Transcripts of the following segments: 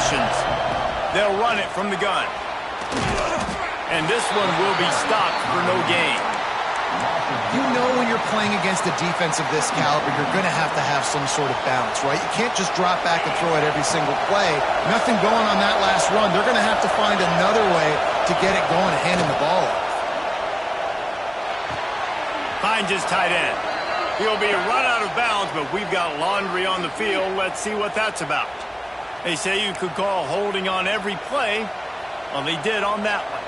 conditions. They'll run it from the gun. And this one will be stopped for no gain. You know when you're playing against a defense of this caliber, you're going to have some sort of balance, right? You can't just drop back and throw it every single play. Nothing going on that last run. They're going to have to find another way to get it going and handing the ball off. Finds his tight end. He'll be run out of bounds, but we've got laundry on the field. Let's see what that's about. They say you could call holding on every play. Well, they did on that one.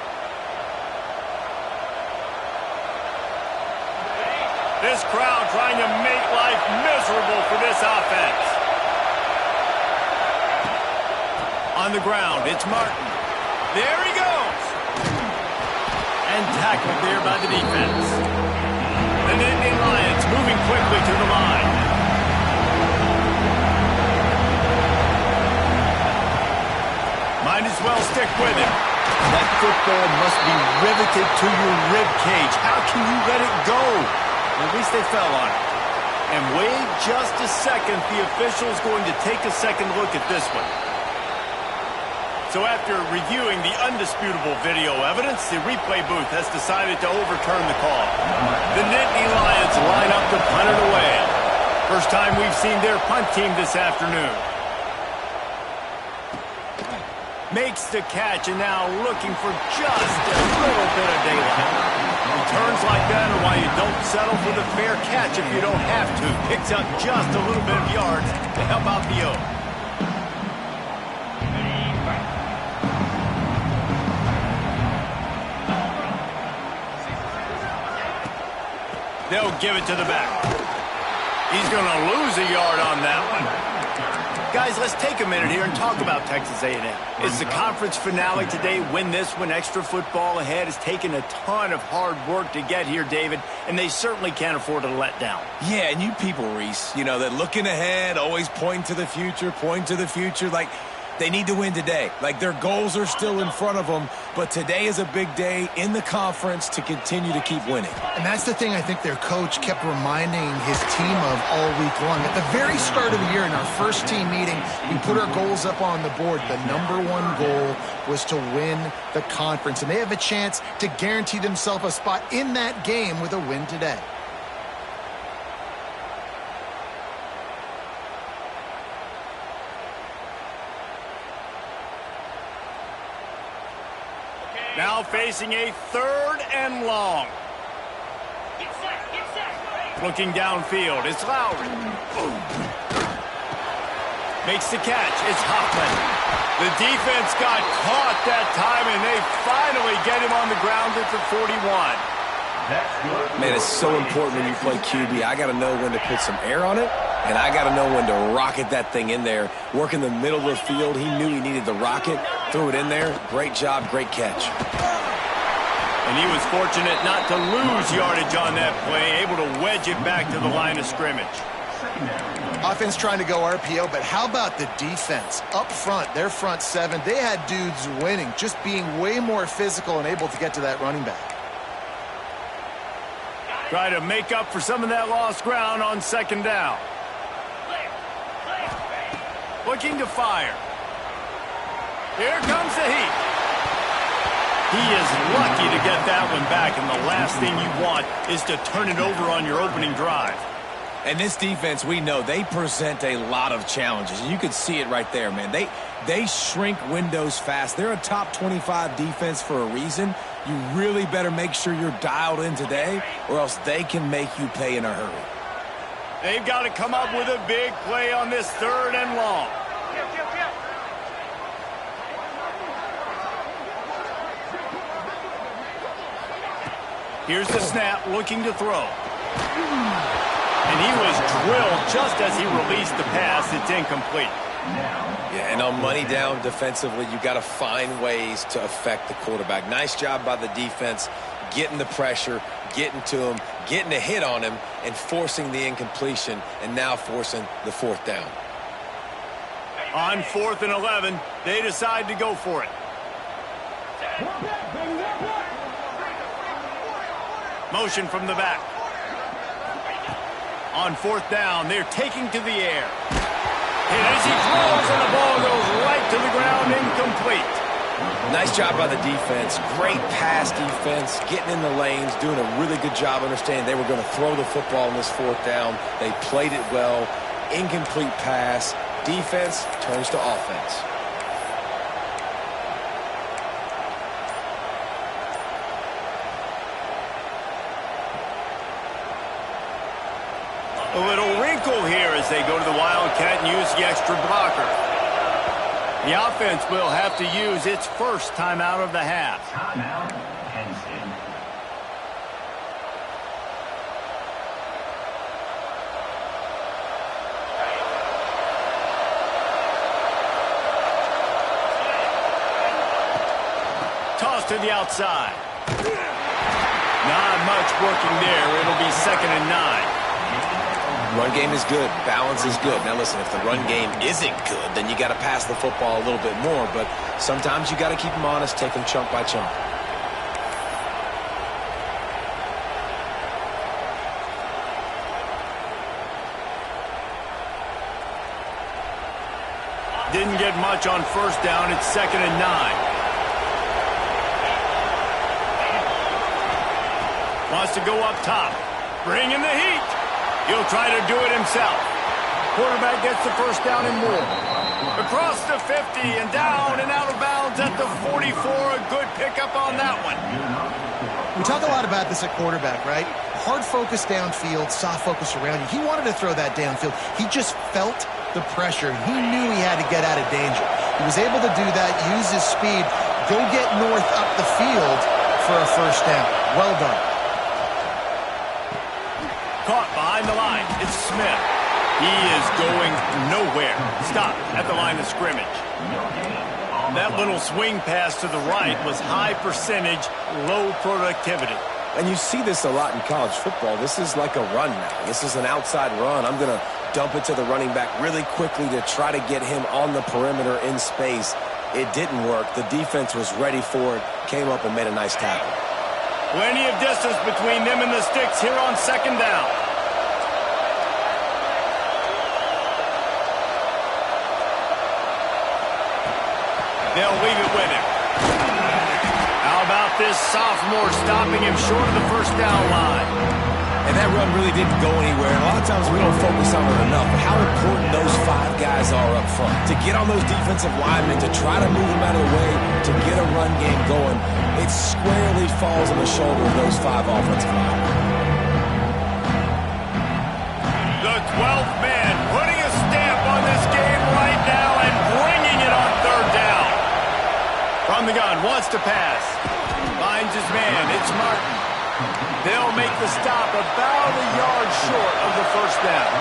This crowd trying to make life miserable for this offense. On the ground, it's Martin. There he goes. And tackled there by the defense. The Nittany Lions moving quickly to the line. Might as well stick with him. That football must be riveted to your rib cage. How can you let it go? At least they fell on it. And wait just a second. The official's going to take a second look at this one. So after reviewing the undisputable video evidence, the replay booth has decided to overturn the call. The Nittany Lions line up to punt it away. First time we've seen their punt team this afternoon. Makes the catch and now looking for just a little bit of daylight. Returns like that are why you don't settle for the fair catch if you don't have to. Picks up just a little bit of yards to help out the O. They'll give it to the back. He's going to lose a yard on that one. Guys, let's take a minute here and talk about Texas A&M. It's the conference finale today. Win this one. Extra football ahead. Has taken a ton of hard work to get here, David, and they certainly can't afford to let down. Yeah, and you people, Reese, you know, that looking ahead, always pointing to the future, like they need to win today. Like their goals are still in front of them, but today is a big day in the conference to continue to keep winning. And that's the thing I think their coach kept reminding his team of all week long. At the very start of the year in our first team meeting, we put our goals up on the board. The #1 goal was to win the conference, and they have a chance to guarantee themselves a spot in that game with a win today. Now facing a 3rd and long. Looking downfield, it's Lowry. Makes the catch, it's Hoffman. The defense got caught that time, and they finally get him on the ground at the 41. Man, it's so important when you play QB. I got to know when to put some air on it, and I got to know when to rocket that thing in there. Work in the middle of the field. He knew he needed the rocket. Threw it in there. Great job, great catch. And he was fortunate not to lose yardage on that play, able to wedge it back to the line of scrimmage. Offense trying to go RPO, but how about the defense? Up front, their front 7, they had dudes winning, just being way more physical and able to get to that running back. Try to make up for some of that lost ground on 2nd down. Looking to fire. Here comes the heat. He is lucky to get that one back, and the last thing you want is to turn it over on your opening drive. And this defense, we know, they present a lot of challenges. You can see it right there, man. They shrink windows fast. They're a top 25 defense for a reason. You really better make sure you're dialed in today, or else they can make you pay in a hurry. They've got to come up with a big play on this 3rd and long. Here's the snap, looking to throw. And he was drilled just as he released the pass. It's incomplete. Yeah, and on money down defensively, you got to find ways to affect the quarterback. Nice job by the defense, getting the pressure, getting to him, getting a hit on him, and forcing the incompletion, and now forcing the 4th down. On 4th and 11, they decide to go for it. Motion from the back. On 4th down, they're taking to the air. And as he throws, and the ball goes right to the ground, incomplete. Nice job by the defense. Great pass defense, getting in the lanes, doing a really good job understanding they were going to throw the football in this fourth down. They played it well. Incomplete pass. Defense turns to offense. A little wrinkle here as they go to the Wildcat and use the extra blocker. The offense will have to use its first timeout of the half. Timeout, Penn State. Toss to the outside. Not much working there. It'll be 2nd and 9. Run game is good. Balance is good. Now listen, if the run game isn't good, then you got to pass the football a little bit more. But sometimes you got to keep them honest, take them chunk by chunk. Didn't get much on first down. It's 2nd and 9. Wants to go up top. Bring in the heat. He'll try to do it himself. Quarterback gets the first down and more. Across the 50 and down and out of bounds at the 44. A good pickup on that one. We talk a lot about this at quarterback, right? Hard focus downfield, soft focus around you. He wanted to throw that downfield. He just felt the pressure. He knew he had to get out of danger. He was able to do that, use his speed, go get north up the field for a first down. Well done. Caught behind the line. It's Smith. He is going nowhere. Stop at the line of scrimmage. That little swing pass to the right was high percentage, low productivity. And you see this a lot in college football. This is like a run now. This is an outside run. I'm going to dump it to the running back really quickly to try to get him on the perimeter in space. It didn't work. The defense was ready for it, came up and made a nice tackle. Plenty of distance between them and the sticks here on 2nd down. They'll leave it with him. How about this sophomore stopping him short of the first down line? And that run really didn't go anywhere. And a lot of times we don't focus on it enough. But how important those 5 guys are up front. To get on those defensive linemen, to try to move them out of the way, to get a run game going, it squarely falls on the shoulder of those 5 offensive linemen. The 12th man putting a stamp on this game right now and bringing it on 3rd down. From the gun, wants to pass. Finds his man. It's Martin. They'll make the stop about a yard short of the first down.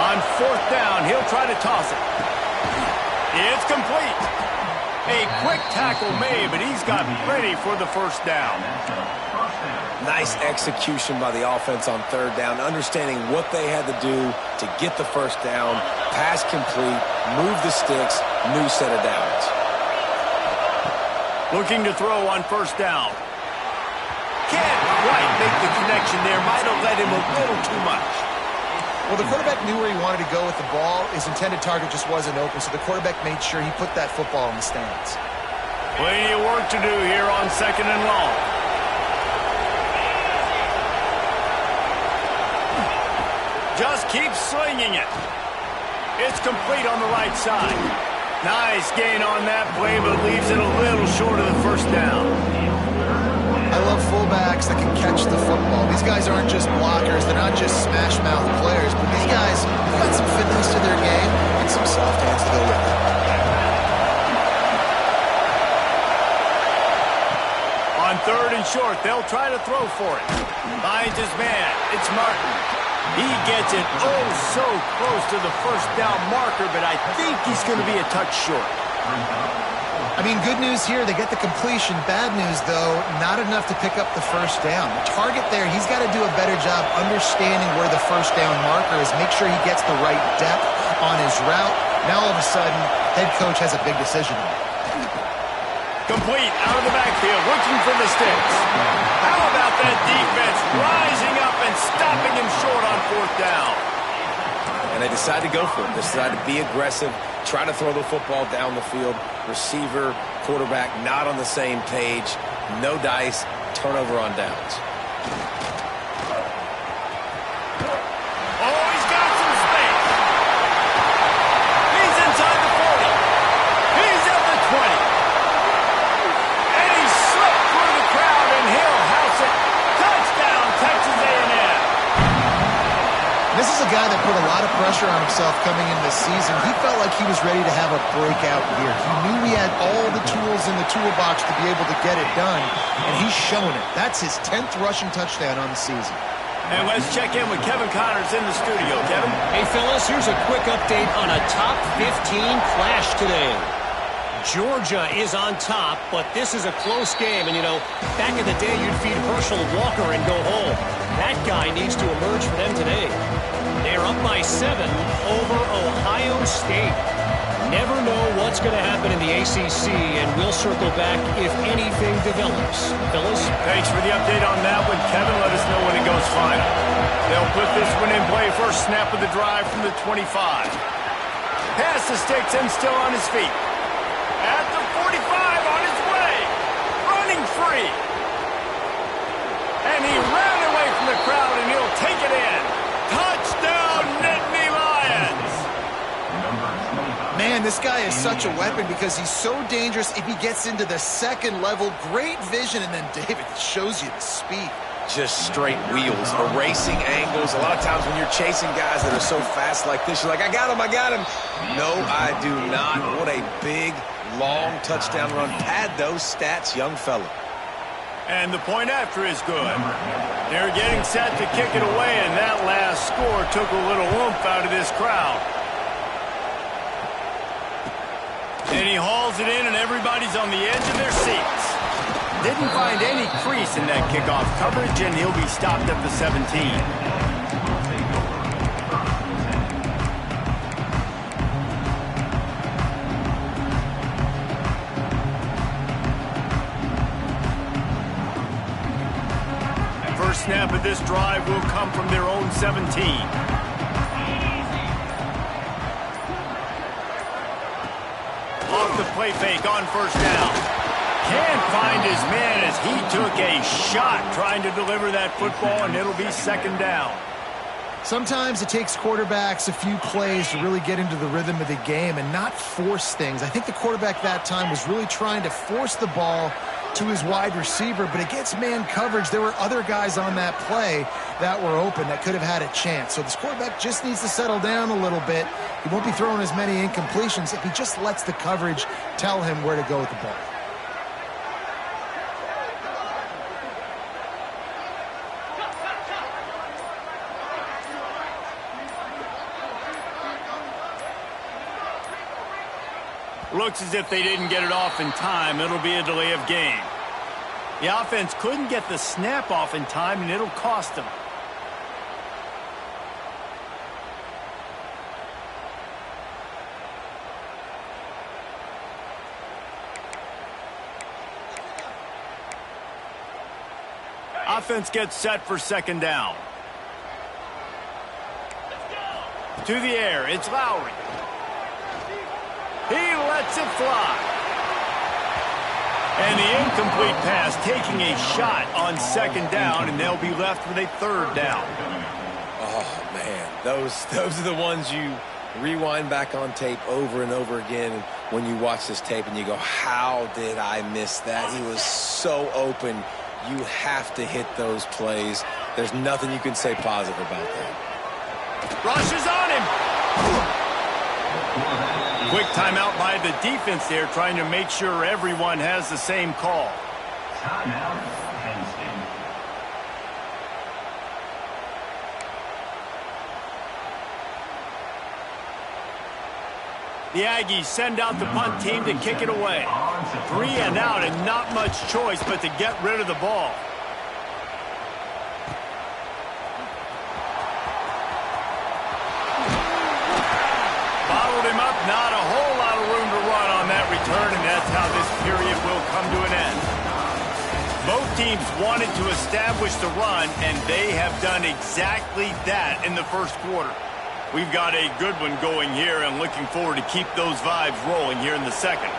On 4th down, he'll try to toss it. It's complete. A quick tackle made, but he's got ready for the first down. Nice execution by the offense on 3rd down, understanding what they had to do to get the first down, pass complete, move the sticks, new set of downs. Looking to throw on 1st down. Can't quite make the connection there. Might have led him a little too much. Well, the quarterback knew where he wanted to go with the ball. His intended target just wasn't open, so the quarterback made sure he put that football in the stands. Plenty of work to do here on 2nd and long. Just keep slinging it. It's complete on the right side. Nice gain on that play, but leaves it a little short of the first down. I love fullbacks that can catch the football. These guys aren't just blockers. They're not just smash-mouth players, but these guys have got some fitness to their game and some soft hands to go with it. On 3rd and short, they'll try to throw for it. Finds his man. It's Martin. He gets it oh so close to the first down marker, but I think he's going to be a touch short. I mean, good news here, they get the completion. Bad news, though, not enough to pick up the first down. The target there, he's got to do a better job understanding where the first down marker is, make sure he gets the right depth on his route. Now, all of a sudden, head coach has a big decision. Complete out of the backfield, looking for the sticks. How about that defense rising up and stopping him short on 4th down? And they decide to go for it. They decide to be aggressive, try to throw the football down the field. Receiver, quarterback, not on the same page. No dice, turnover on downs. Oh, he's got some space. He's inside the 40. He's at the 20. And he slipped through the crowd, and he'll house it. Touchdown, Texas A&M. This is a guy that put a lot of pressure on himself coming in this season. He felt like he was ready to have a breakout year. He knew he had all the tools in the toolbox to be able to get it done, and he's shown it. That's his 10th rushing touchdown on the season. And let's check in with Kevin Connors in the studio. Kevin? Hey, fellas, here's a quick update on a top 15 clash today. Georgia is on top, but this is a close game. And, you know, back in the day, you'd feed Herschel Walker and go home. That guy needs to emerge for them today. They're up by 7 over Ohio State. Never know what's going to happen in the ACC, and we'll circle back if anything develops. Phyllis? Thanks for the update on that one, Kevin. Let us know when it goes final. They'll put this one in play. First snap of the drive from the 25. Pass the sticks and still on his feet. At the 45, on his way. Running free. And he ran away from the crowd, and he'll take it in. Touchdown, Nittany Lions. Man, this guy is such a weapon because he's so dangerous if he gets into the second level. Great vision, and then David shows you the speed. Just straight wheels, erasing angles. A lot of times when you're chasing guys that are so fast like this, you're like, I got him, I got him. No, I do not. What a big, long touchdown run. Pad those stats, young fella. And the point after is good. They're getting set to kick it away, and that last score took a little oomph out of this crowd. And he hauls it in, and everybody's on the edge of their seats. Didn't find any crease in that kickoff coverage, and he'll be stopped at the 17. First snap of this drive will come from their own 17. Off the play fake on first down. Can't find his man as he took a shot trying to deliver that football, and it'll be second down. Sometimes it takes quarterbacks a few plays to really get into the rhythm of the game and not force things. I think the quarterback that time was really trying to force the ball to his wide receiver, but against man coverage, there were other guys on that play that were open that could have had a chance. So this quarterback just needs to settle down a little bit. He won't be throwing as many incompletions if he just lets the coverage tell him where to go with the ball. Looks as if they didn't get it off in time. It'll be a delay of game. The offense couldn't get the snap off in time, and it'll cost them. Offense gets set for second down. To the air, it's Lowry. He lets it fly. And the incomplete pass taking a shot on second down, and they'll be left with a third down. Oh, man. Those are the ones you rewind back on tape over and over again when you watch this tape and you go, how did I miss that? He was so open. You have to hit those plays. There's nothing you can say positive about that. Rushes on him. Quick timeout by the defense there, trying to make sure everyone has the same call. Timeout, Penn State. The Aggies send out the punt team to kick it away. 3 and out, and not much choice but to get rid of the ball. Bottled him up, not a whole lot of room to run on that return, and that's how this period will come to an end. Both teams wanted to establish the run, and they have done exactly that in the first quarter. We've got a good one going here and looking forward to keep those vibes rolling here in the second.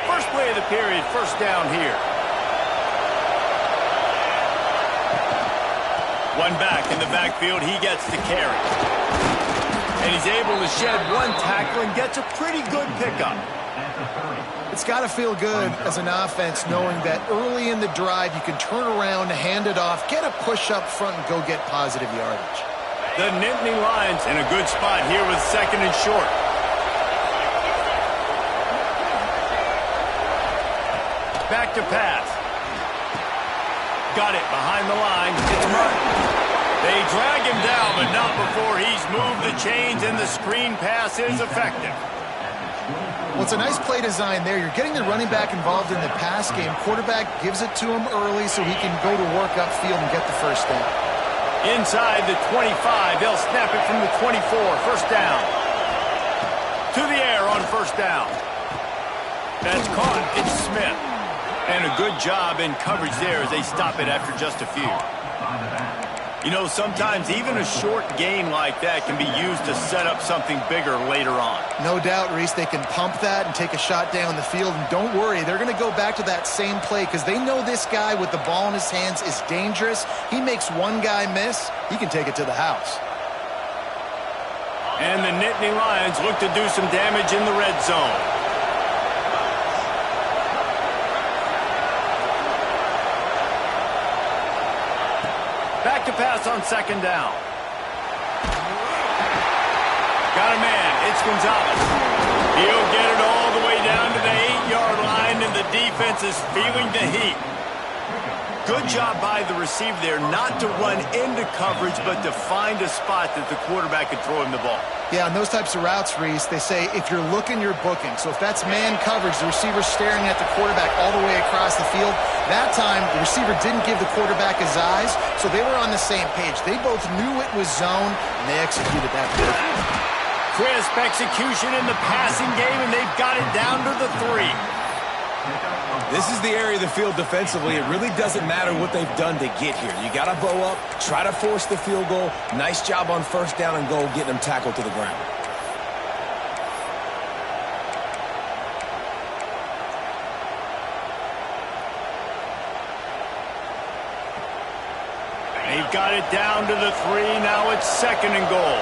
First play of the period, first down here. One back in the backfield, he gets the carry. And he's able to shed one tackle and gets a pretty good pickup. It's got to feel good as an offense knowing that early in the drive you can turn around, hand it off, get a push up front, and go get positive yardage. The Nittany Lions in a good spot here with second and short. Back to pass. Got it behind the line. It's Martin. They drag him down, but not before he's moved the chains, and the screen pass is effective. Well, it's a nice play design there. You're getting the running back involved in the pass game. Quarterback gives it to him early so he can go to work upfield and get the first down. Inside the 25, they'll snap it from the 24. First down. To the air on first down. That's caught. It's Smith. And a good job in coverage there as they stop it after just a few. You know, sometimes even a short gain like that can be used to set up something bigger later on. No doubt, Reese, they can pump that and take a shot down the field. And don't worry, they're going to go back to that same play because they know this guy with the ball in his hands is dangerous. He makes one guy miss, he can take it to the house. And the Nittany Lions look to do some damage in the red zone. Back to pass on second down. Got a man. It's Gonzalez. He'll get it all the way down to the 8-yard line, and the defense is feeling the heat. Good job by the receiver there not to run into coverage, but to find a spot that the quarterback could throw him the ball. Yeah, on those types of routes, Reese, they say if you're looking, you're booking. So if that's man coverage, the receiver's staring at the quarterback all the way across the field. That time, the receiver didn't give the quarterback his eyes, so they were on the same page. They both knew it was zone, and they executed that good. Crisp execution in the passing game, and they've got it down to the 3. This is the area of the field defensively. It really doesn't matter what they've done to get here. You got to bow up, try to force the field goal. Nice job on first down and goal, getting them tackled to the ground. They've got it down to the 3. Now it's second and goal.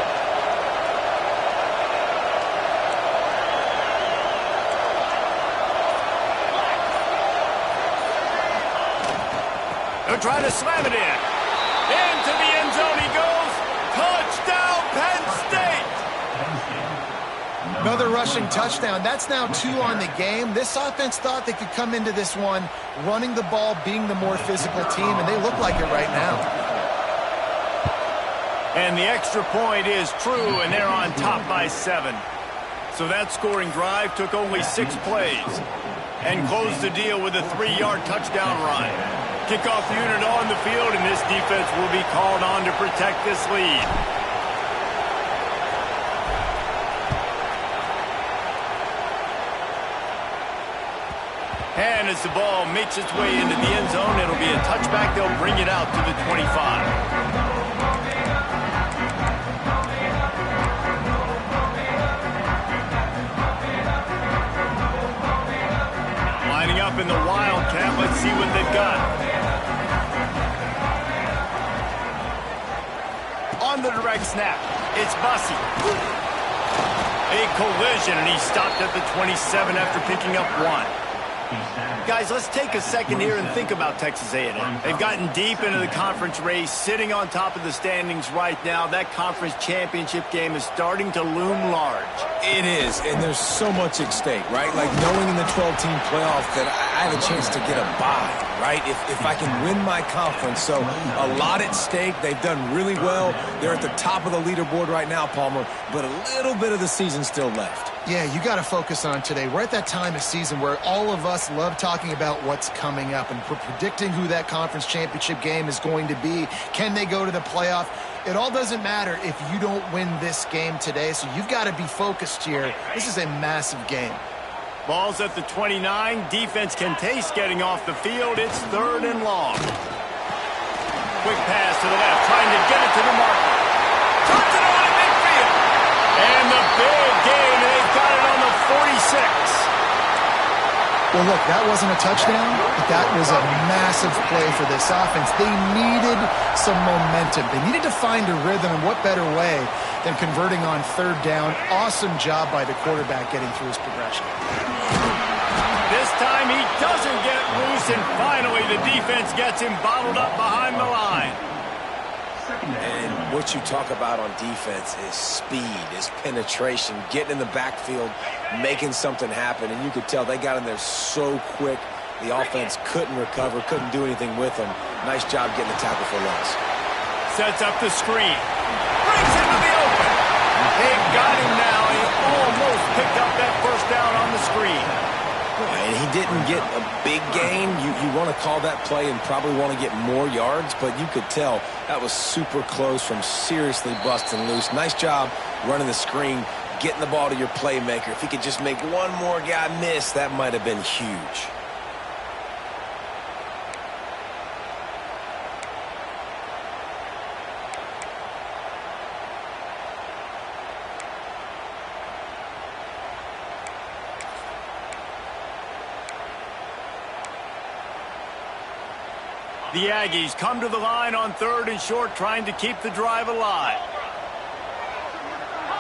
They're trying to slam it in. Into the end zone he goes. Touchdown, Penn State! Another rushing touchdown. That's now 2 on the game. This offense thought they could come into this one running the ball, being the more physical team, and they look like it right now. And the extra point is true, and they're on top by 7. So that scoring drive took only 6 plays and closed the deal with a 3-yard touchdown run. Kickoff unit on the field, and this defense will be called on to protect this lead. And as the ball makes its way into the end zone, it'll be a touchback. They'll bring it out to the 25. Up in the Wildcat. Let's see what they've got. On the direct snap, it's Bussey. A collision, and he stopped at the 27 after picking up 1. Guys, let's take a second here and think about Texas A&M. They've gotten deep into the conference race, sitting on top of the standings right now. That conference championship game is starting to loom large. It is, and there's so much at stake, right? Like knowing in the 12-team playoff that I have a chance to get a bye, right? If I can win my conference. So a lot at stake. They've done really well. They're at the top of the leaderboard right now, Palmer, but a little bit of the season still left. Yeah, you got to focus on today. We're at that time of season where all of us love talking about what's coming up and predicting who that conference championship game is going to be. Can they go to the playoff? It all doesn't matter if you don't win this game today, so you've got to be focused here. This is a massive game. Ball's at the 29. Defense can taste getting off the field. It's 3rd and long. Quick pass to the left, trying to get it to the marker. Turns it on at midfield. And the big game, and they've got it on the 46. Well, look, that wasn't a touchdown, but that was a massive play for this offense. They needed some momentum. They needed to find a rhythm, and what better way than converting on 3rd down. Awesome job by the quarterback getting through his progression. This time he doesn't get loose, and finally the defense gets him bottled up behind the line. And what you talk about on defense is speed, is penetration, getting in the backfield, making something happen. And you could tell they got in there so quick. The offense couldn't recover, couldn't do anything with them. Nice job getting the tackle for loss. Sets up the screen. Brings him to the open. They got him now. He almost picked up that first down on the screen. And he didn't get a big gain. You want to call that play and probably want to get more yards, but you could tell that was super close from seriously busting loose. Nice job running the screen, getting the ball to your playmaker. If he could just make one more guy miss, that might have been huge. The Aggies come to the line on 3rd and short, trying to keep the drive alive.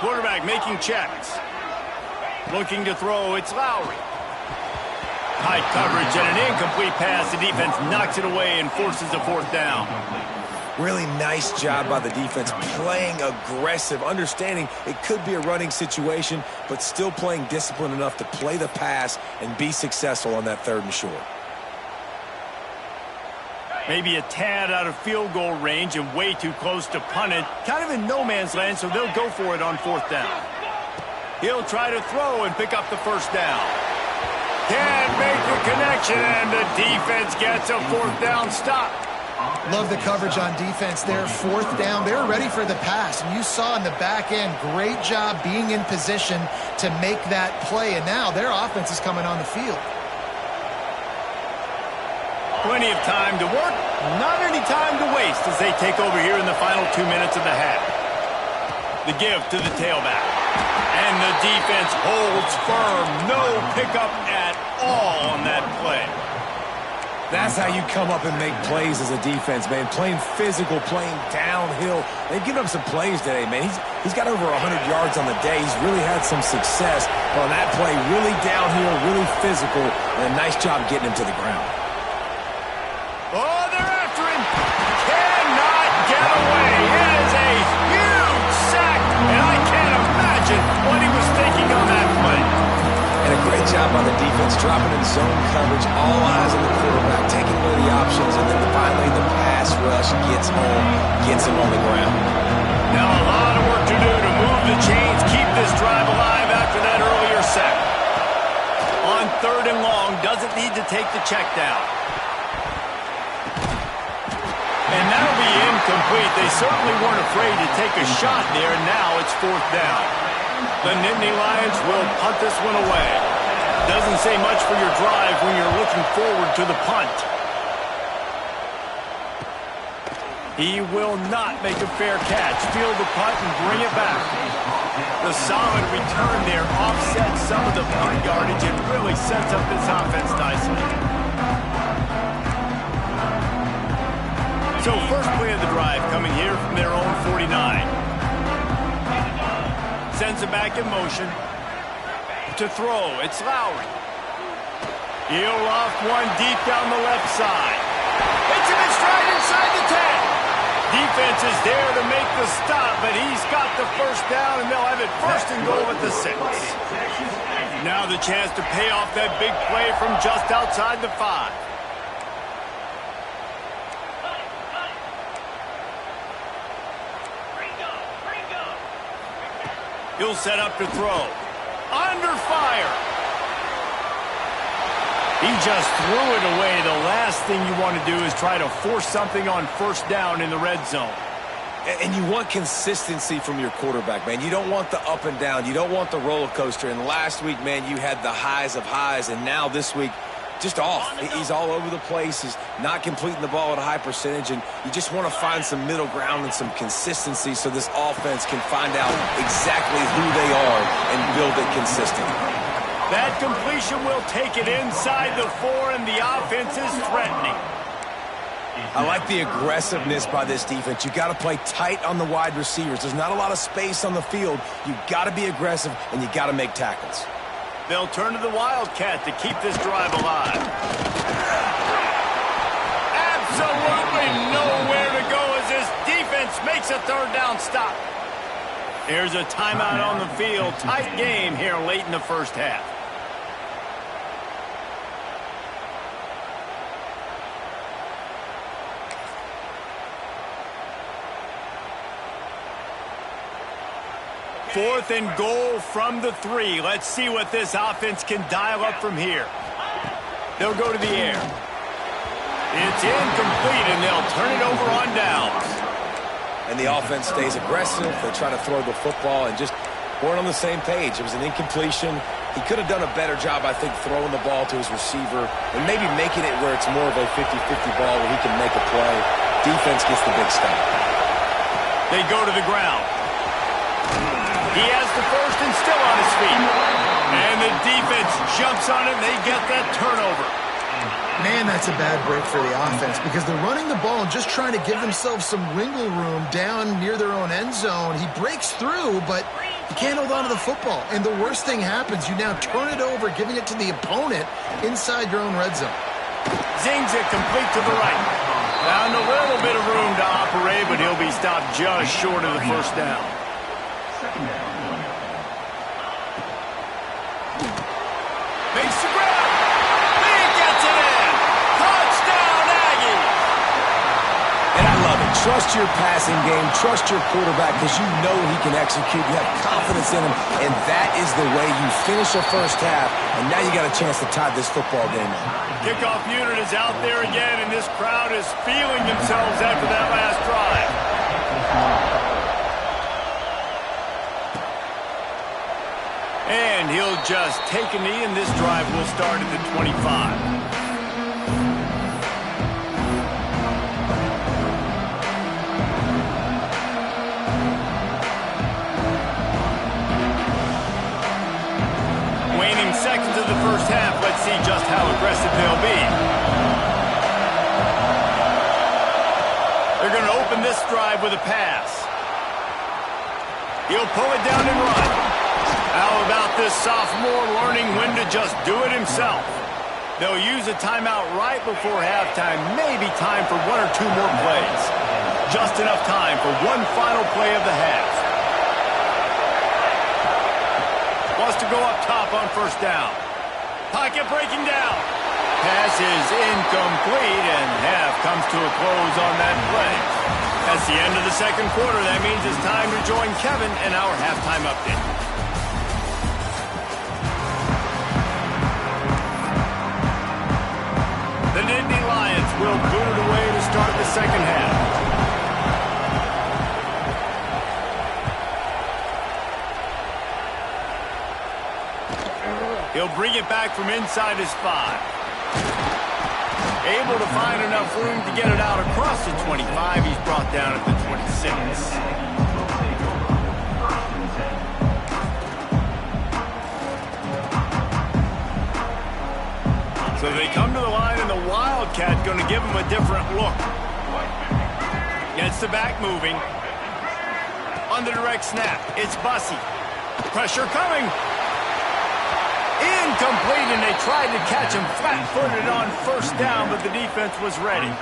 Quarterback making checks. Looking to throw, it's Lowry. Tight coverage and an incomplete pass. The defense knocks it away and forces a 4th down. Really nice job by the defense, playing aggressive, understanding it could be a running situation, but still playing disciplined enough to play the pass and be successful on that 3rd and short. Maybe a tad out of field goal range and way too close to punt it. Kind of in no man's land, so they'll go for it on 4th down. He'll try to throw and pick up the 1st down. Can't make the connection, and the defense gets a 4th down stop. Love the coverage on defense there. 4th down. They were ready for the pass, and you saw in the back end, great job being in position to make that play, and now their offense is coming on the field. Plenty of time to work, not any time to waste as they take over here in the final 2 minutes of the half. The give to the tailback. And the defense holds firm. No pickup at all on that play. That's how you come up and make plays as a defense, man. Playing physical, playing downhill. They've given up some plays today, man. He's got over 100 yards on the day. He's really had some success on that play. Really downhill, really physical, and a nice job getting him to the ground. Oh, they're after him. Cannot get away. It is a huge sack, and I can't imagine what he was thinking on that play. And a great job by the defense, dropping in zone coverage, all eyes on the quarterback, taking away the options, and then finally the pass rush gets home, gets him on the ground. Now a lot of work to do to move the chains, keep this drive alive after that earlier sack. On 3rd and long, doesn't need to take the check down. And that'll be incomplete. They certainly weren't afraid to take a shot there. Now it's 4th down. The Nittany Lions will punt this one away. Doesn't say much for your drive when you're looking forward to the punt. He will not make a fair catch. Field the punt and bring it back. The solid return there offsets some of the punt yardage and really sets up this offense nicely. So first play of the drive coming here from their own 49. Sends it back in motion. To throw, it's Lowry. He'll loft one deep down the left side. Hits him in stride inside the 10. Defense is there to make the stop, but he's got the 1st down, and they'll have it 1st and goal at the 6. Now the chance to pay off that big play from just outside the 5. He'll set up to throw. Under fire. He just threw it away. The last thing you want to do is try to force something on first down in the red zone. And you want consistency from your quarterback, man. You don't want the up and down. You don't want the roller coaster. And last week, man, you had the highs of highs. And now this week, just off. He's all over the place. He's not completing the ball at a high percentage. And you just want to find some middle ground and some consistency so this offense can find out exactly who they are and build it consistently. That completion will take it inside the 4, and the offense is threatening. I like the aggressiveness by this defense. You got to play tight on the wide receivers. There's not a lot of space on the field. You got to be aggressive, and you got to make tackles. They'll turn to the Wildcat to keep this drive alive. Absolutely nowhere to go as this defense makes a third down stop. Here's a timeout on the field. Tight game here late in the first half. Fourth and goal from the 3. Let's see what this offense can dial up from here. They'll go to the air. It's incomplete, and they'll turn it over on downs. And the offense stays aggressive. They try to throw the football and just weren't on the same page. It was an incompletion. He could have done a better job, I think, throwing the ball to his receiver and maybe making it where it's more of a 50-50 ball where he can make a play. Defense gets the big stop. They go to the ground. He has the first and still on his feet. And the defense jumps on it, and they get that turnover. Man, that's a bad break for the offense because they're running the ball and just trying to give themselves some wiggle room down near their own end zone. He breaks through, but he can't hold on to the football. And the worst thing happens, you now turn it over, giving it to the opponent inside your own red zone. Zings it complete to the right. Found a little bit of room to operate, but he'll be stopped just short of the first down. Makes the grab. He gets it in. Touchdown, Aggie. And I love it. Trust your passing game. Trust your quarterback because you know he can execute. You have confidence in him, and that is the way you finish the first half, and now you got a chance to tie this football game up. Kickoff unit is out there again, and this crowd is feeling themselves after that last drive. And he'll just take a knee, and this drive will start at the 25. Waning seconds of the first half. Let's see just how aggressive they'll be. They're going to open this drive with a pass. He'll pull it down and run. How about this sophomore learning when to just do it himself? They'll use a timeout right before halftime. Maybe time for 1 or 2 more plays. Just enough time for one final play of the half. Wants to go up top on first down. Pocket breaking down. Pass is incomplete, and half comes to a close on that play. That's the end of the second quarter. That means it's time to join Kevin in our halftime update. The Nittany Lions will boot it away to start the second half. He'll bring it back from inside his 5. Able to find enough room to get it out across the 25. He's brought down at the 26. So they come to the line, and the Wildcat going to give him a different look. Gets the back moving. On the direct snap, it's Bussey. Pressure coming. Incomplete, and they tried to catch him flat-footed on first down, but the defense was ready.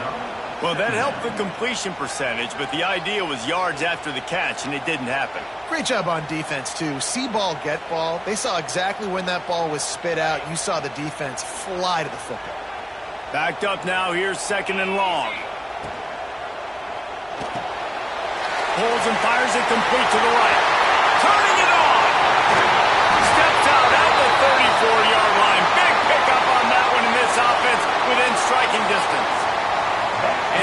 Well, that helped the completion percentage, but the idea was yards after the catch, and it didn't happen. Great job on defense, too. See ball, get ball. They saw exactly when that ball was spit out. You saw the defense fly to the football. Backed up now. Here's second and long. Pulls and fires it complete to the right. Turning it on. Steps out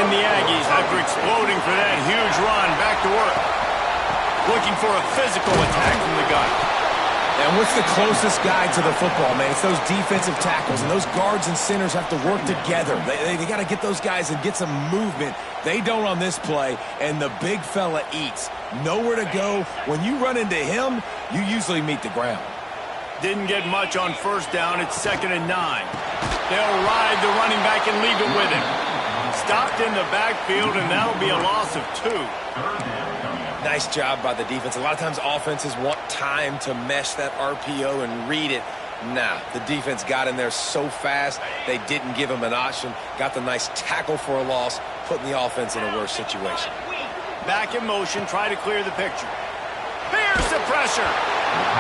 from the Aggies after exploding for that huge run. Back to work. Looking for a physical attack from the gun. And what's the closest guy to the football, man? It's those defensive tackles, and those guards and centers have to work together. They got to get those guys and get some movement. They don't on this play, and the big fella eats. Nowhere to go. When you run into him, you usually meet the ground. Didn't get much on first down. It's 2nd and 9. They'll ride the running back and leave it with him. Stopped in the backfield, and that'll be a loss of 2. Nice job by the defense. A lot of times offenses want time to mesh that RPO and read it. Nah, the defense got in there so fast, they didn't give him an option. Got the nice tackle for a loss, putting the offense in a worse situation. Back in motion, try to clear the picture. There's the pressure.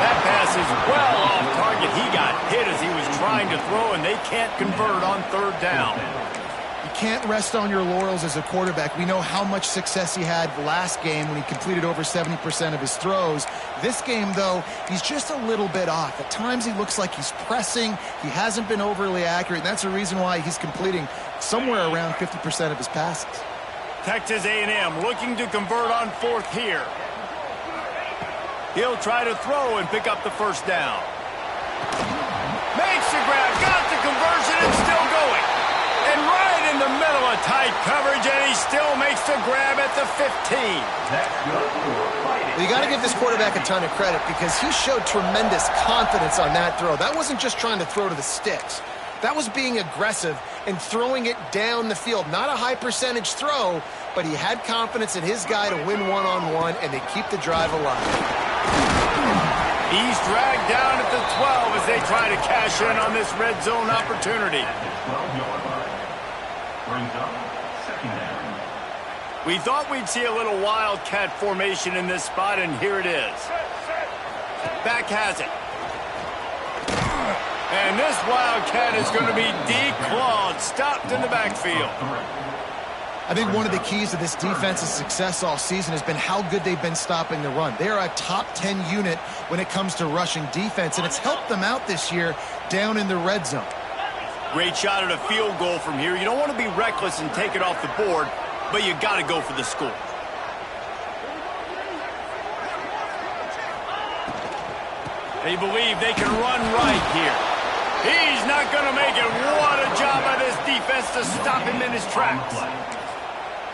That pass is well off target. He got hit as he was trying to throw, and they can't convert on 3rd down. You can't rest on your laurels as a quarterback. We know how much success he had last game when he completed over 70% of his throws. This game, though, he's just a little bit off. At times he looks like he's pressing. He hasn't been overly accurate, and that's the reason why he's completing somewhere around 50% of his passes. Texas A&M looking to convert on 4th here. He'll try to throw and pick up the 1st down. Makes the grab, got the conversion, and still going. And right in the middle of tight coverage, and he still makes the grab at the 15. You got to give this quarterback a ton of credit because he showed tremendous confidence on that throw. That wasn't just trying to throw to the sticks. That was being aggressive and throwing it down the field. Not a high percentage throw, but he had confidence in his guy to win one-on-one, and they keep the drive alive. He's dragged down at the 12 as they try to cash in on this red zone opportunity. We thought we'd see a little wildcat formation in this spot, and here it is. Back has it. And this wildcat is going to be declawed, stopped in the backfield. I think one of the keys to this defense's success all season has been how good they've been stopping the run. They're a top 10 unit when it comes to rushing defense, and it's helped them out this year down in the red zone. Great shot at a field goal from here. You don't want to be reckless and take it off the board, but you got to go for the score. They believe they can run right here. He's not going to make it. What a job by this defense to stop him in his tracks.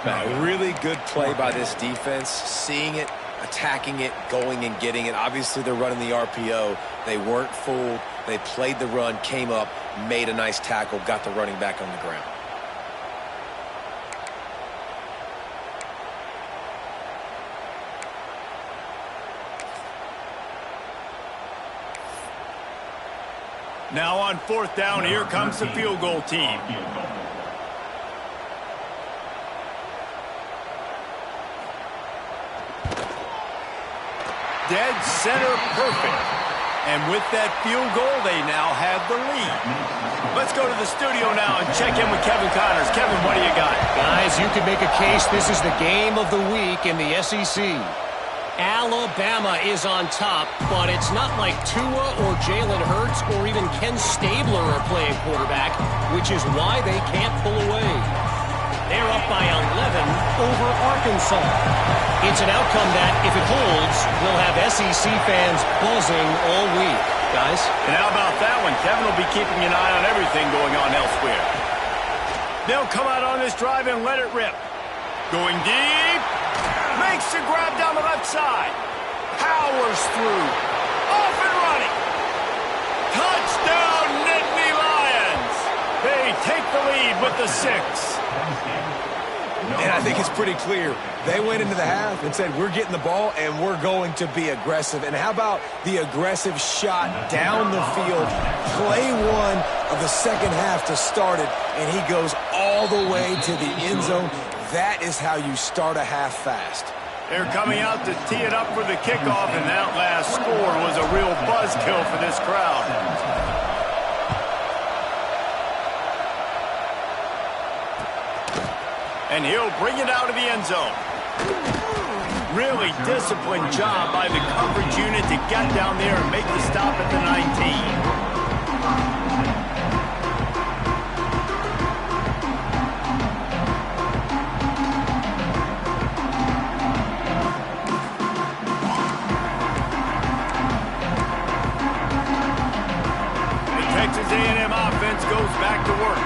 A really good play by this defense, seeing it, attacking it, going and getting it. Obviously, they're running the RPO. They weren't fooled. They played the run, came up, made a nice tackle, got the running back on the ground. Now on 4th down, here comes the field goal team. Dead center perfect. And with that field goal, they now have the lead. Let's go to the studio now and check in with Kevin Connors. Kevin, what do you got? Guys, you could make a case this is the game of the week in the SEC. Alabama is on top, but it's not like Tua or Jalen Hurts or even Ken Stabler are playing quarterback, which is why they can't pull away. They're up by 11 over Arkansas. It's an outcome that, if it holds, will have SEC fans buzzing all week. Guys? And how about that one? Kevin will be keeping an eye on everything going on elsewhere. They'll come out on this drive and let it rip. Going deep. Makes the grab down the left side. Powers through. Off and running. Touchdown, Nittany Lions. They take the lead with the 6. And I think it's pretty clear. They went into the half and said, we're getting the ball and we're going to be aggressive. And how about the aggressive shot down the field? Play one of the second half to start it, and he goes all the way to the end zone. That is how you start a half fast. They're coming out to tee it up for the kickoff, and that last score was a real buzzkill for this crowd. And he'll bring it out of the end zone. Really disciplined job by the coverage unit to get down there and make the stop at the 19. offense goes back to work.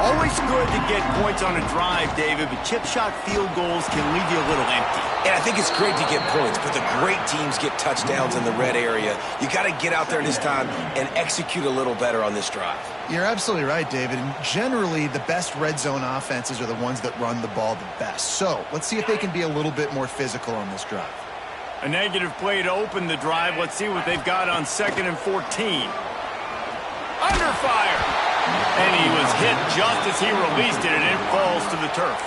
Always good to get points on a drive, David, but chip shot field goals can leave you a little empty. And I think it's great to get points, but the great teams get touchdowns in the red area. You got to get out there this time and execute a little better on this drive. You're absolutely right, David. And generally, the best red zone offenses are the ones that run the ball the best. So let's see if they can be a little bit more physical on this drive. A negative play to open the drive. Let's see what they've got on 2nd and 14. Under fire. And he was hit just as he released it, and it falls to the turf.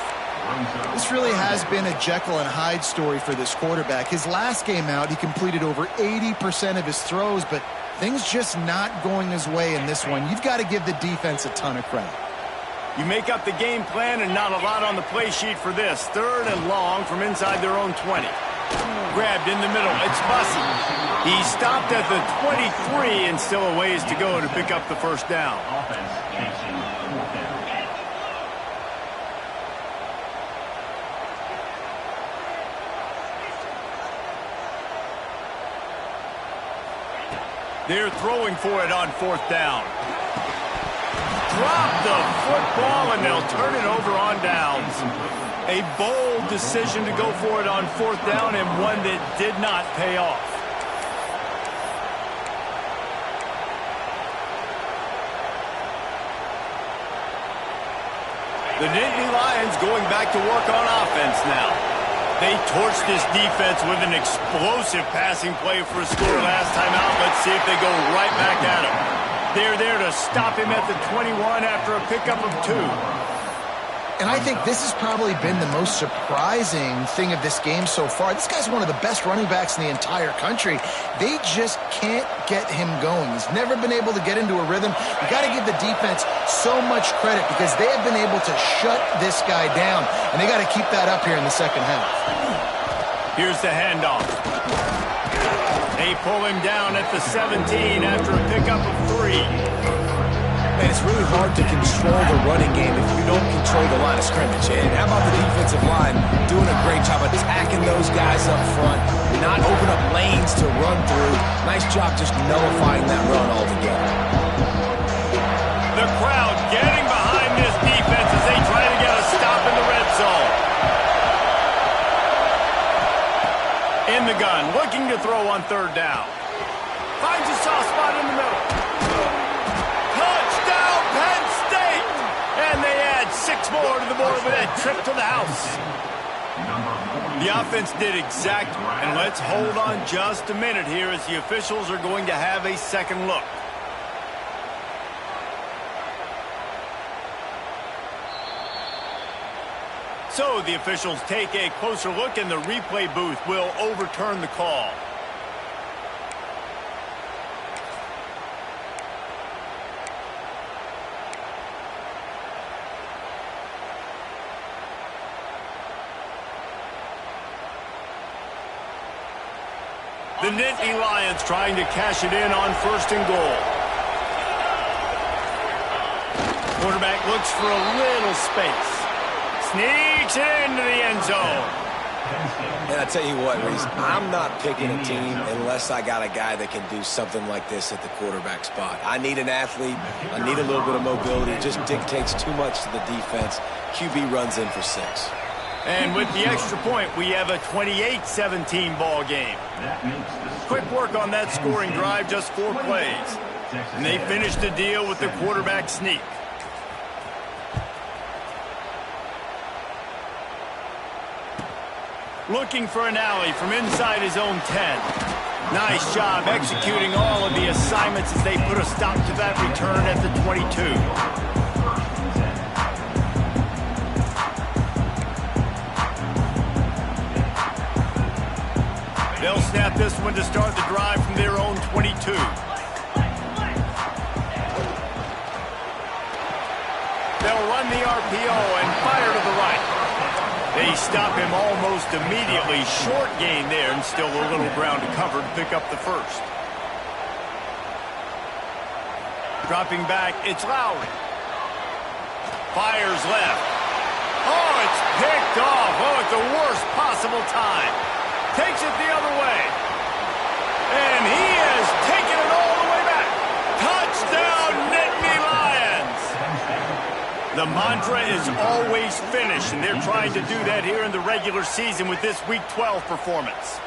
This really has been a Jekyll and Hyde story for this quarterback. His last game out, he completed over 80% of his throws, but things just not going his way in this one. You've got to give the defense a ton of credit. You make up the game plan and not a lot on the play sheet for this. 3rd and long from inside their own 20. Grabbed in the middle. It's Bussey. He stopped at the 23 and still a ways to go to pick up the first down. Offense chasing 4th down. They're throwing for it on 4th down. Drop the football, and they'll turn it over on downs. A bold decision to go for it on 4th down, and one that did not pay off. The Nittany Lions going back to work on offense now. They torched this defense with an explosive passing play for a score last time out. Let's see if they go right back at him. They're there to stop him at the 21 after a pickup of 2. And I think this has probably been the most surprising thing of this game so far. This guy's one of the best running backs in the entire country. They just can't get him going. He's never been able to get into a rhythm. You got to give the defense so much credit because they have been able to shut this guy down, and they got to keep that up here in the second half. Here's the handoff. They pull him down at the 17 after a pickup of 3. And it's really hard to control the running game if you don't control the line of scrimmage. And how about the defensive line doing a great job attacking those guys up front, not open up lanes to run through. Nice job just nullifying that run altogether. The crowd getting behind this defense as they try to get a stop in the red zone. In the gun, looking to throw on 3rd down. Finds a soft spot in the middle. Touchdown, Penn State! And they add 6 more to the board with that trip to the house. The offense did exactly, and let's hold on just a minute here as the officials are going to have a second look. So the officials take a closer look, and the replay booth will overturn the call. The Nittany Lions trying to cash it in on 1st and goal. Quarterback looks for a little space. Sneaks it into the end zone. And I tell you what, Reese, I'm not picking a team unless I got a guy that can do something like this at the quarterback spot. I need an athlete. I need a little bit of mobility. It just dictates too much to the defense. QB runs in for 6. And with the extra point, we have a 28-17 ball game. Quick work on that scoring drive, just 4 plays. And they finished the deal with the quarterback sneak. Looking for an alley from inside his own 10. Nice job executing all of the assignments as they put a stop to that return at the 22. They'll snap this one to start the drive from their own 22. They'll run the RPO and fire to the right. They stop him almost immediately. Short gain there, and still a little ground to cover to pick up the first. Dropping back, it's Lowry. Fires left. Oh, it's picked off. Oh, at the worst possible time. Takes it the other way. And he has taken it all the way back. Touchdown, Nittany Lions. The mantra is always finish, and they're trying to do that here in the regular season with this Week 12 performance.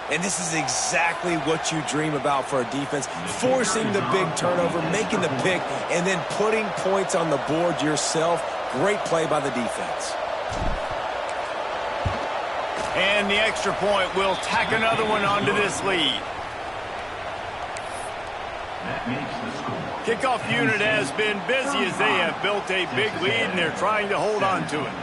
And this is exactly what you dream about for a defense, forcing the big turnover, making the pick, and then putting points on the board yourself. Great play by the defense. And the extra point will tack another one onto this lead. That makes the score. Kickoff unit has been busy as they have built a big lead, and they're trying to hold on to it.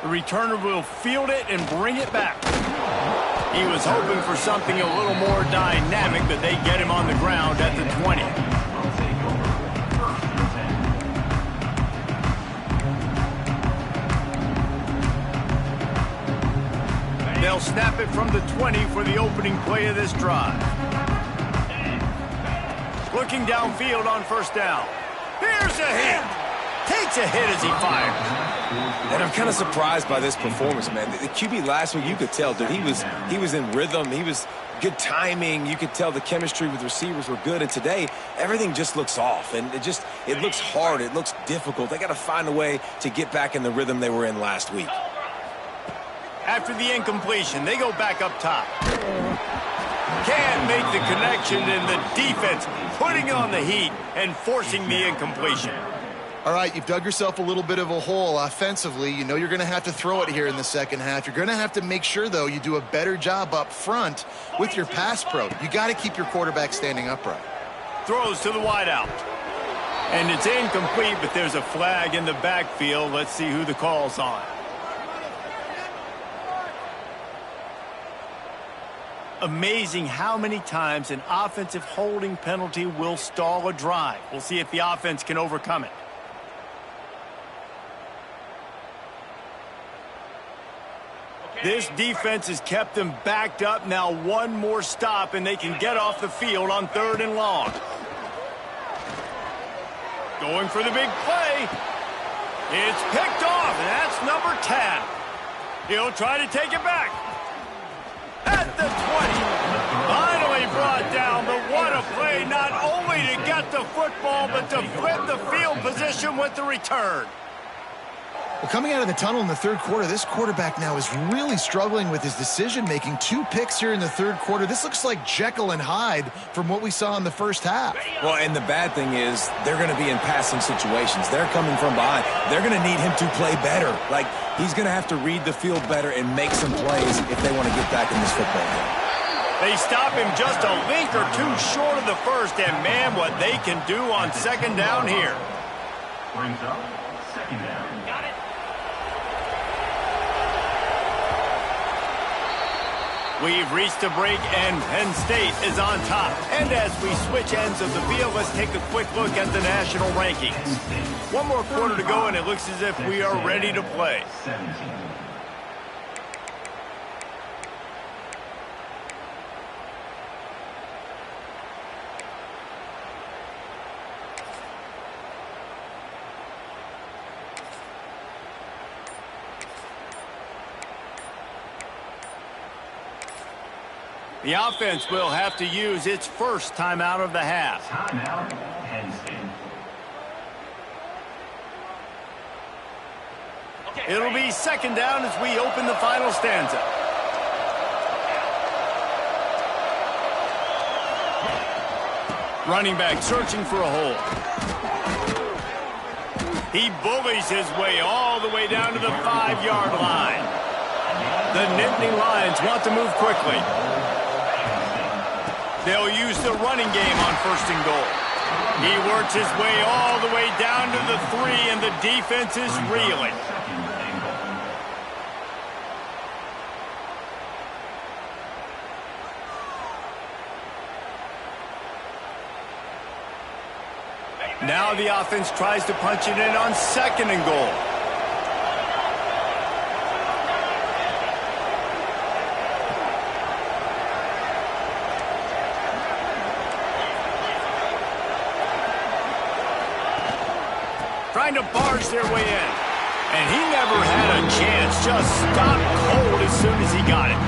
The returner will field it and bring it back. He was hoping for something a little more dynamic, but they get him on the ground at the 20. They'll snap it from the 20 for the opening play of this drive. Looking downfield on first down. Here's a hit. Takes a hit as he fires. And I'm kind of surprised by this performance, man. The QB last week, you could tell, dude, he was in rhythm. He was good timing. You could tell the chemistry with receivers were good. And today, everything just looks off. And it looks hard. It looks difficult. They got to find a way to get back in the rhythm they were in last week. After the incompletion, they go back up top. Can't make the connection, and the defense putting on the heat and forcing the incompletion. All right, you've dug yourself a little bit of a hole offensively. You know you're going to have to throw it here in the second half. You're going to have to make sure, though, you do a better job up front with your pass pro. You got to keep your quarterback standing upright. Throws to the wideout. And it's incomplete, but there's a flag in the backfield. Let's see who the call's on. Amazing how many times an offensive holding penalty will stall a drive. We'll see if the offense can overcome it. This defense has kept them backed up. Now one more stop, and they can get off the field on 3rd and long. Going for the big play. It's picked off, and that's number 10. He'll try to take it back. At the 20. Finally brought down, but what a play, not only to get the football, but to flip the field position with the return. Well, coming out of the tunnel in the third quarter, this quarterback now is really struggling with his decision-making. 2 picks here in the third quarter. This looks like Jekyll and Hyde from what we saw in the first half. Well, and the bad thing is they're going to be in passing situations. They're coming from behind. They're going to need him to play better. Like, he's going to have to read the field better and make some plays if they want to get back in this football game. They stop him just a link or two short of the first, and man, what they can do on second down here. Brings up second down. Got it. We've reached a break, and Penn State is on top. And as we switch ends of the field, let's take a quick look at the national rankings. One more quarter to go, and it looks as if we are ready to play. 17. The offense will have to use its first timeout of the half. Timeout, Penn State. It'll be second down as we open the final stanza. Running back searching for a hole. He bullies his way all the way down to the 5-yard line. The Nittany Lions want to move quickly. They'll use the running game on 1st and goal. He works his way all the way down to the 3, and the defense is reeling. Now the offense tries to punch it in on 2nd and goal. trying to barge their way in. And he never had a chance. Just stopped cold as soon as he got it.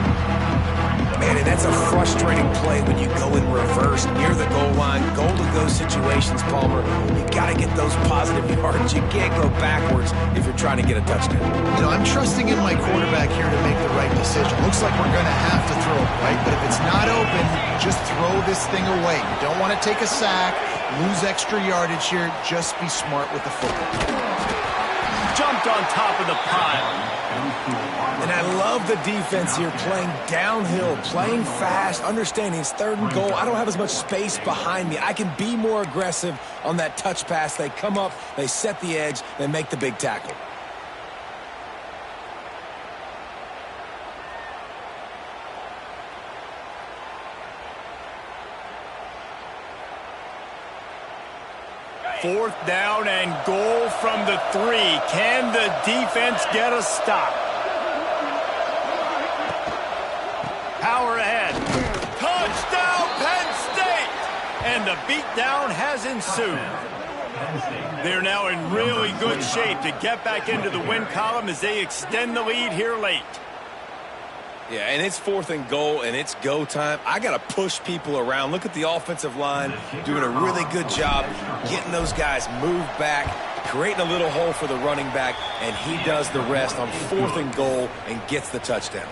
Man, and that's a frustrating play when you go in reverse near the goal line. Goal to go situations, Palmer. You got to get those positive yards. You can't go backwards if you're trying to get a touchdown. You know, I'm trusting in my quarterback here to make the right decision. Looks like we're going to have to throw it, right? But if it's not open, just throw this thing away. You don't want to take a sack, lose extra yardage here. Just be smart with the football. Jumped on top of the pile. And I love the defense here, playing downhill, playing fast, understanding it's 3rd and goal. I don't have as much space behind me. I can be more aggressive on that touch pass. They come up, they set the edge, they make the big tackle. Fourth down and goal from the 3. Can the defense get a stop? Power ahead. Touchdown, Penn State! And the beatdown has ensued. They're now in really good shape to get back into the win column as they extend the lead here late. Yeah, and it's 4th and goal, and it's go time. I got to push people around. Look at the offensive line doing a really good job getting those guys moved back, creating a little hole for the running back, and he does the rest on 4th and goal and gets the touchdown.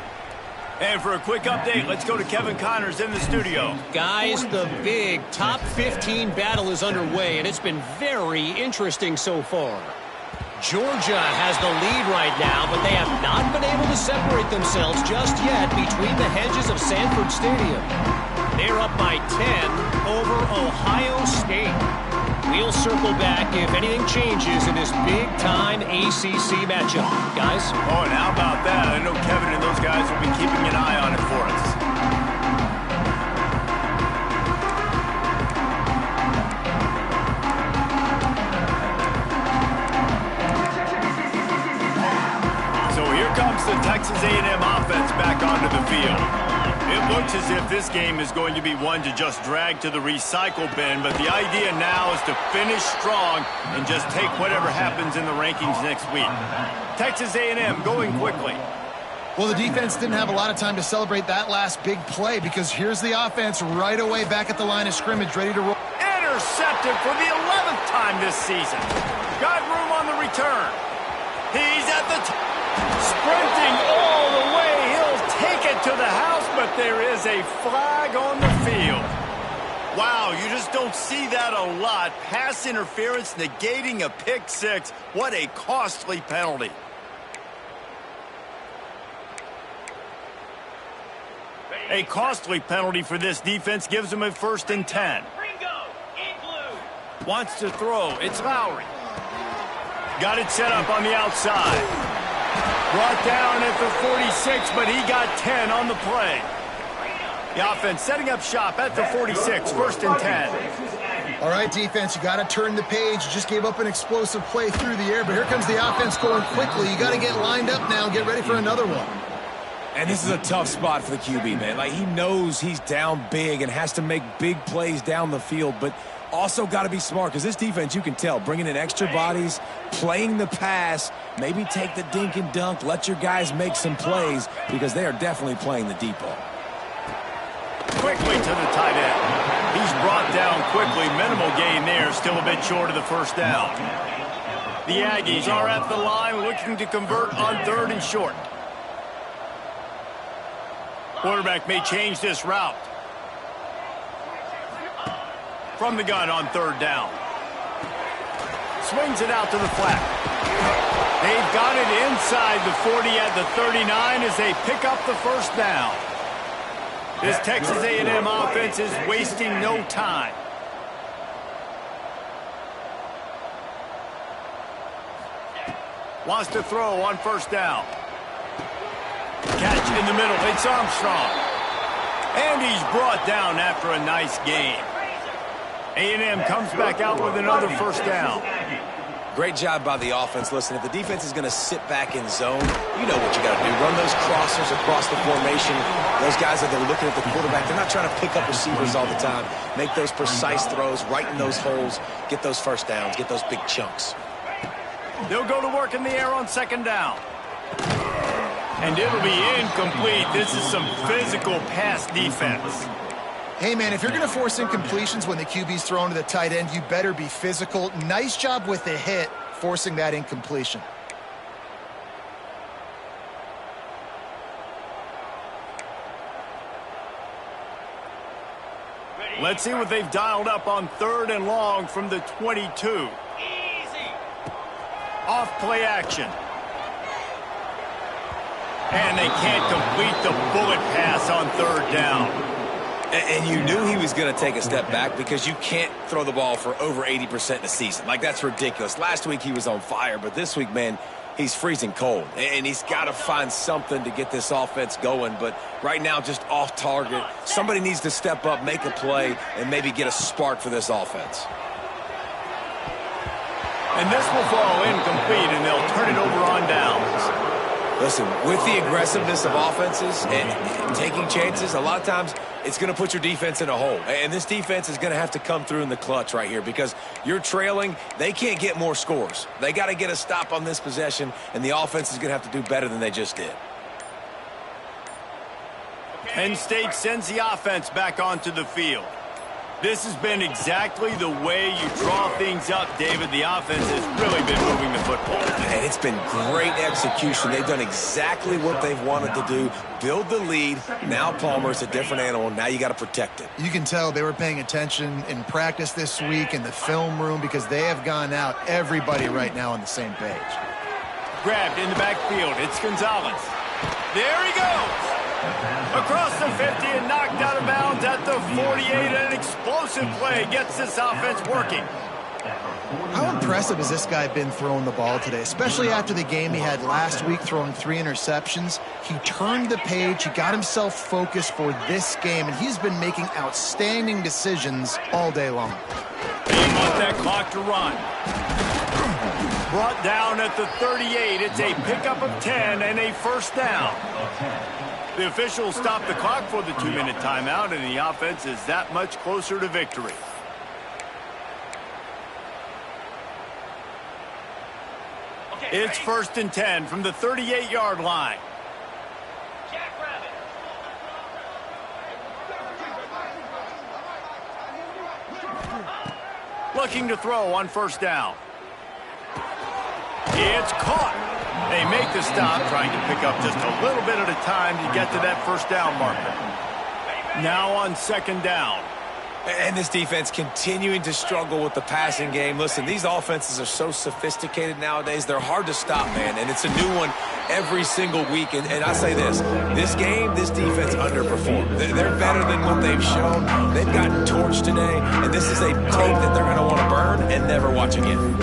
And for a quick update, let's go to Kevin Connors in the studio. Guys, the big top 15 battle is underway, and it's been very interesting so far. Georgia has the lead right now, but they have not been able to separate themselves just yet between the hedges of Sanford Stadium. They're up by 10 over Ohio State. We'll circle back if anything changes in this big-time ACC matchup. Guys? Oh, and how about that? I know Kevin and those guys will be keeping an eye on it for us. Comes the Texas A&M offense back onto the field. It looks as if this game is going to be one to just drag to the recycle bin, but the idea now is to finish strong and just take whatever happens in the rankings next week. Texas A&M going quickly. Well, the defense didn't have a lot of time to celebrate that last big play because here's the offense right away back at the line of scrimmage, ready to roll. Intercepted for the 11th time this season. Got room on the return. He's at the top. Sprinting all the way, he'll take it to the house, but there is a flag on the field. Wow, you just don't see that a lot. Pass interference negating a pick 6. What a costly penalty. A costly penalty for this defense gives them a 1st and 10. Wants to throw. It's Lowry. Got it set up on the outside. Brought down at the 46, but he got 10 on the play. The offense setting up shop at the 46, 1st and 10. All right, defense, you got to turn the page. You just gave up an explosive play through the air, but here comes the offense going quickly. You got to get lined up now and get ready for another one. And this is a tough spot for the QB, man. Like, he knows he's down big and has to make big plays down the field, but also got to be smart because this defense, you can tell, bringing in extra bodies, playing the pass, maybe take the dink and dunk, let your guys make some plays because they are definitely playing the deep ball. Quickly to the tight end. He's brought down quickly. Minimal gain there, still a bit short of the 1st down. The Aggies are at the line looking to convert on 3rd and short. Quarterback may change this route. From the gun on 3rd down. Swings it out to the flat. They've got it inside the 40 at the 39 as they pick up the 1st down. This Texas A&M offense is wasting no time. Wants to throw on 1st down. Catch in the middle. It's Armstrong. And he's brought down after a nice gain. A&M comes back out with another 1st down. Great job by the offense. Listen, if the defense is going to sit back in zone, you know what you got to do. Run those crossers across the formation. Those guys that are looking at the quarterback, they're not trying to pick up receivers all the time. Make those precise throws, right in those holes, get those 1st downs, get those big chunks. They'll go to work in the air on second down. And it'll be incomplete. This is some physical pass defense. Hey, man, if you're going to force incompletions when the QB's thrown to the tight end, you better be physical. Nice job with the hit, forcing that incompletion. Let's see what they've dialed up on 3rd and long from the 22. Easy. Off play action. And they can't complete the bullet pass on 3rd down. And you knew he was going to take a step back because you can't throw the ball for over 80% in a season. Like, that's ridiculous. Last week he was on fire, but this week, man, he's freezing cold. And he's got to find something to get this offense going. But right now, just off target. Somebody needs to step up, make a play, and maybe get a spark for this offense. And this will fall incomplete, and they'll turn it over on downs. Listen, with the aggressiveness of offenses and taking chances, a lot of times it's going to put your defense in a hole. And this defense is going to have to come through in the clutch right here because you're trailing. They can't get more scores. They got to get a stop on this possession, and the offense is going to have to do better than they just did. Penn State sends the offense back onto the field. This has been exactly the way you draw things up, David. The offense has really been moving the football. And it's been great execution. They've done exactly what they've wanted to do. Build the lead. Now Palmer's a different animal. Now you got to protect it. You can tell they were paying attention in practice this week in the film room because they have gone out, everybody right now on the same page. Grabbed in the backfield. It's Gonzalez. There he goes. Across the 50 and knocked out of bounds at the 48. An explosive play gets this offense working. How impressive has this guy been throwing the ball today, especially after the game he had last week throwing 3 interceptions? He turned the page, he got himself focused for this game, and he's been making outstanding decisions all day long. They want that clock to run. Brought down at the 38. It's a pickup of 10 and a first down. The officials stop the clock for the 2-minute timeout, and the offense is that much closer to victory. It's 1st and 10 from the 38-yard line. Looking to throw on 1st down. It's caught. They make the stop, trying to pick up just a little bit at a time to get to that 1st down marker. Now on 2nd down. And this defense continuing to struggle with the passing game. Listen, these offenses are so sophisticated nowadays. They're hard to stop, man. And it's a new one every single week. And I say this game, this defense underperformed. They're better than what they've shown. They've gotten torched today. And this is a tape that they're going to want to burn and never watch again.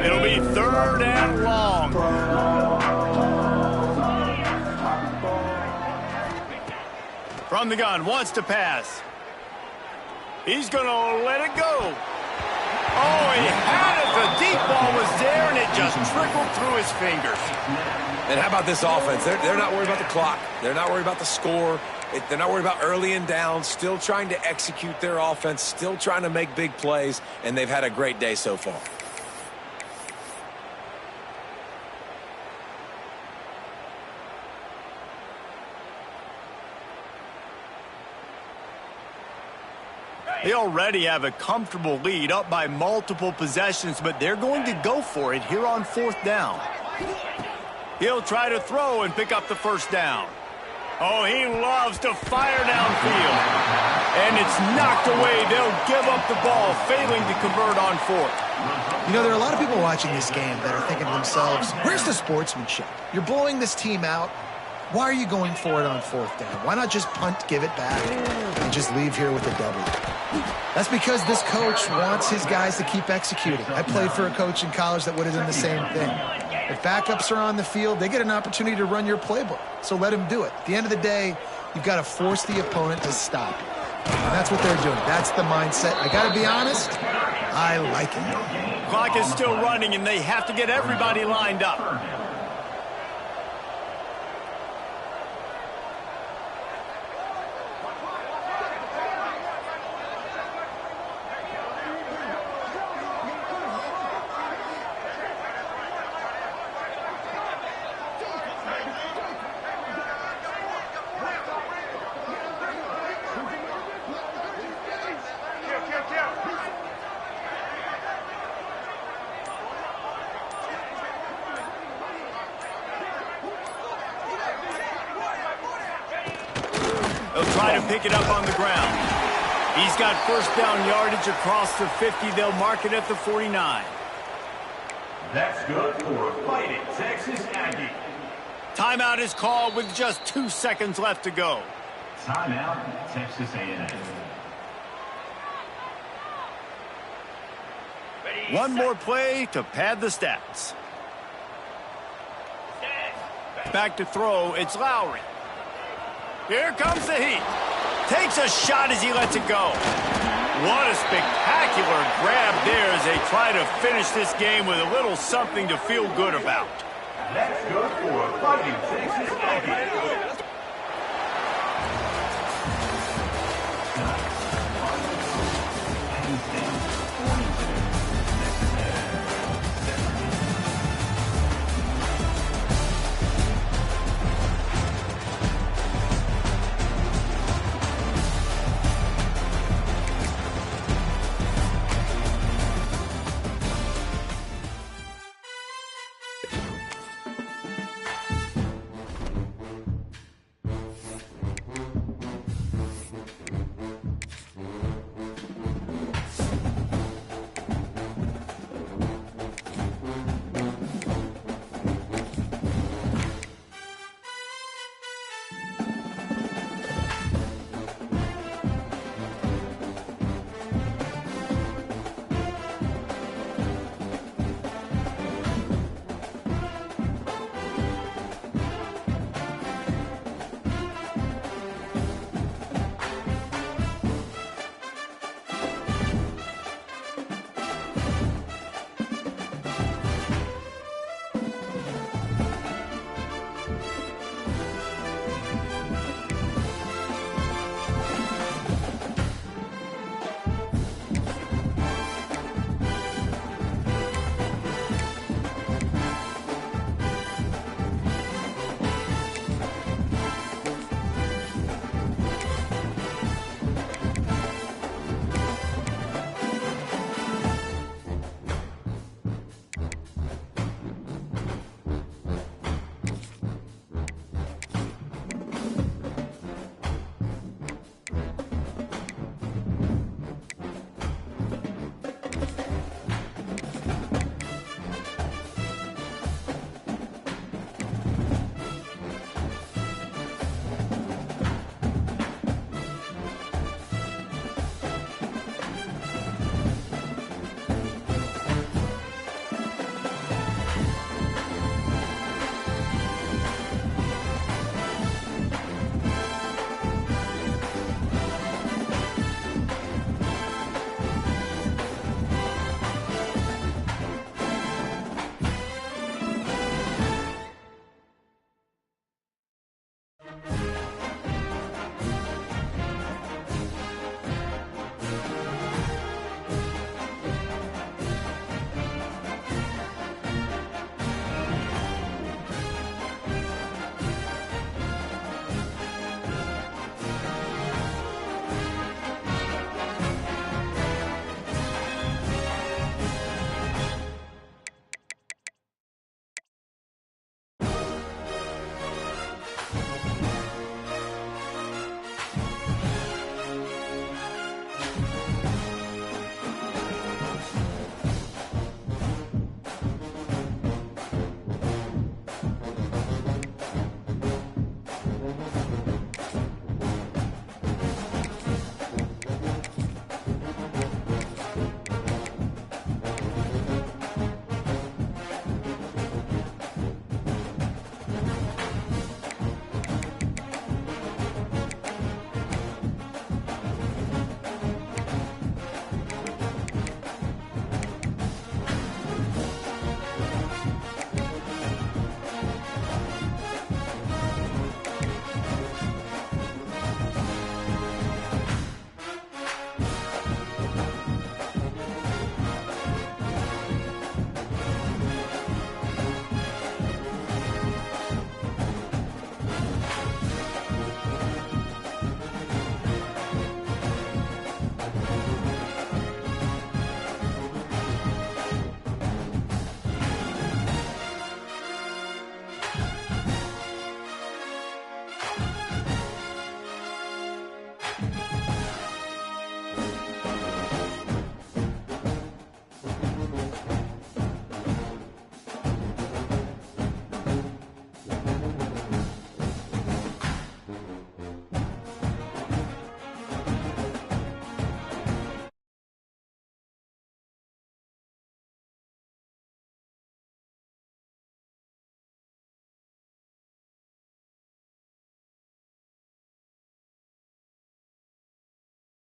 It'll be 3rd and long. From the gun, wants to pass. He's going to let it go. Oh, he had it. The deep ball was there, and it just trickled through his fingers. And how about this offense? They're not worried about the clock. They're not worried about the score. They're not worried about early and down. Still trying to execute their offense. Still trying to make big plays. And they've had a great day so far. They already have a comfortable lead, up by multiple possessions, but they're going to go for it here on 4th down. He'll try to throw and pick up the 1st down. Oh, he loves to fire downfield. And it's knocked away. They'll give up the ball, failing to convert on 4th. You know, there are a lot of people watching this game that are thinking to themselves, where's the sportsmanship? You're blowing this team out. Why are you going for it on 4th down? Why not just punt, give it back, and just leave here with a W? That's because this coach wants his guys to keep executing. I played for a coach in college that would have done the same thing. If backups are on the field, they get an opportunity to run your playbook. So let them do it. At the end of the day, you've got to force the opponent to stop you. And that's what they're doing. That's the mindset. I got to be honest, I like it. Clock is still running, and they have to get everybody lined up. They'll try to pick it up on the ground. He's got first down yardage across the 50. They'll mark it at the 49. That's good for a Fighting Texas Aggie. Timeout is called with just 2 seconds left to go. Timeout, Texas A&M. One more play to pad the stats. Back to throw, it's Lowry. Here comes the heat. Takes a shot as he lets it go. What a spectacular grab there as they try to finish this game with a little something to feel good about. That's good for a Fighting Texas Aggie.